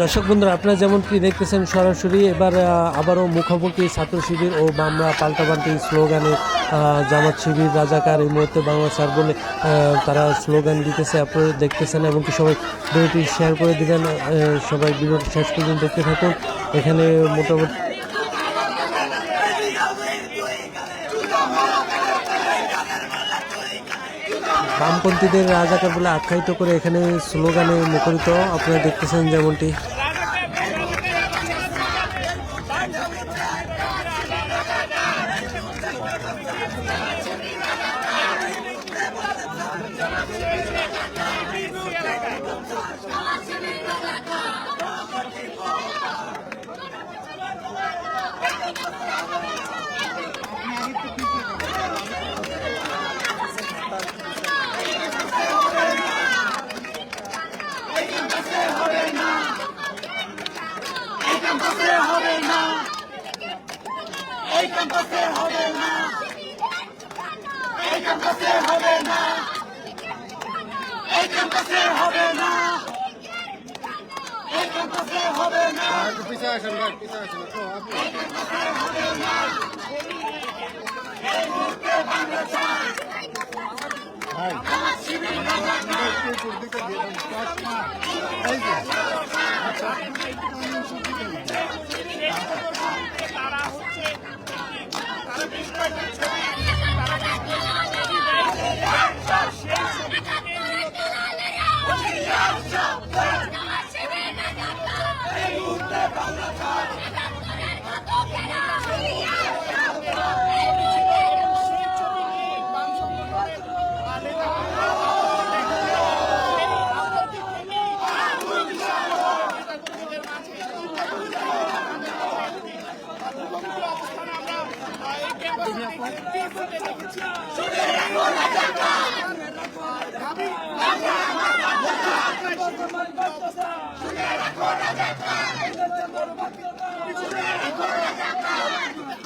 দর্শক বন্ধুরা, আপনারা যেমনটি দেখতেছেন সরাসরি এবার আবারও মুখোমুখি ছাত্র শিবির ও বামরা পাল্টাপাল্টি স্লোগানে জামাত শিবির রাজাকার এই মুহূর্তে বাংলা স্যার বলে তারা স্লোগান দিতেছে। আপনারা দেখতেছেন, এমনকি সবাই ভিডিওটি শেয়ার করে দিবেন। সবাই ভিডিওটি শেষ পর্যন্ত দেখতে থাকুন। এখানে মোটামুটি বামপন্থীদের রাজাকার বলে আখ্যায়িত করে এখানে স্লোগানে মুখরিত আপনারা দেখতেছেন যেমনটি।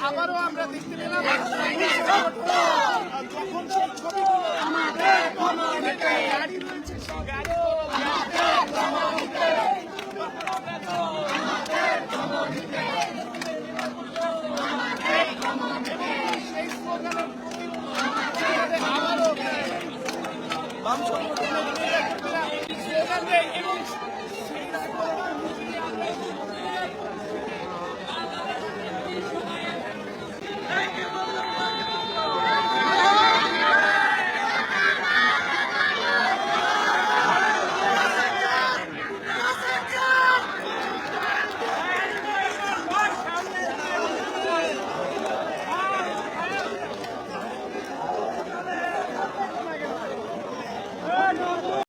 আবারও আমরা দেখতে পেলাম যখন সেই ছবি গাড়ি রয়েছে সেই গাড়ি সেই স্লোগানের আবারও বাম সংগঠনের